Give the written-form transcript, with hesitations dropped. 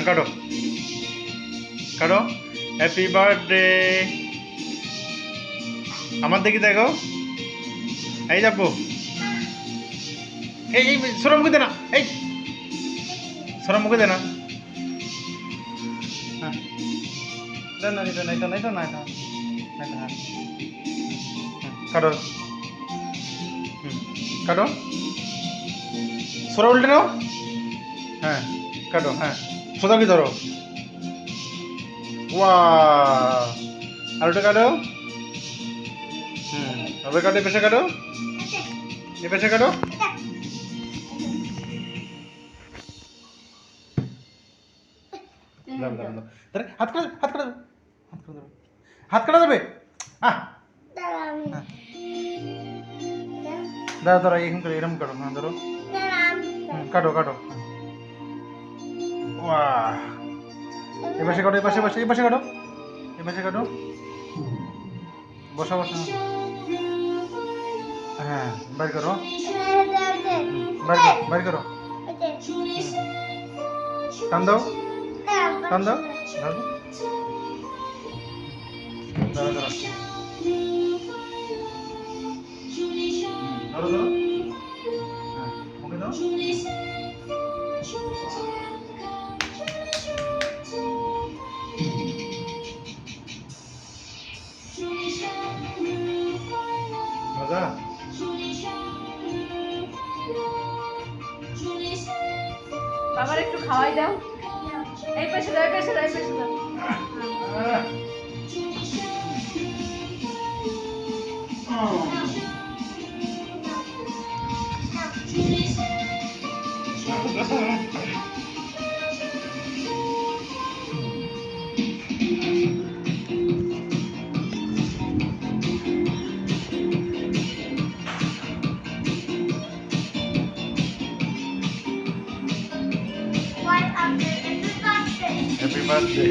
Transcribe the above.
কাটো কাটো। Happy birthday. আমার দেখি দেখো। এই যাবো। এই এই সরম মুখে দে না। এই সরম মুখে দে না। হ্যাঁ দেন না, এটা না, এটা না, এটা না, এটা এটা হ্যাঁ কাটো। কাটো। সরা উল্টে নাও। হ্যাঁ কাটো। হ্যাঁ সোজা কি ধরো। ওয়া আর ওটা কাটো। আবার কাটো, এ পাশে কাটো, এ পাশে কাটো। দাও দাও দাও। ধরে হাত কাটা, হাত কাটা, হাত কাটা যাবে, হাত কাটা যাবে। আহ হ্যাঁ। দাও ধরো, এরকম করে, এরকম কাটো। হ্যাঁ ধরো। কাটো কাটো। ওয়াহ এ পাশে কাটো, এ পাশে, এ পাশে কাটো, এ পাশে কাটো। বসা বসা। হ্যাঁ বাইর করো, বাইর করো। টান দাও, টান দাও, ধরো ধরো ধরো ধরো ধরো। হ্যাঁ মুখে দাও। মজা। বাবার একটু খাওয়াই দাও। এই পাশে দাও, এই পাশে দাও, এই পাশে দাও। Happy birthday.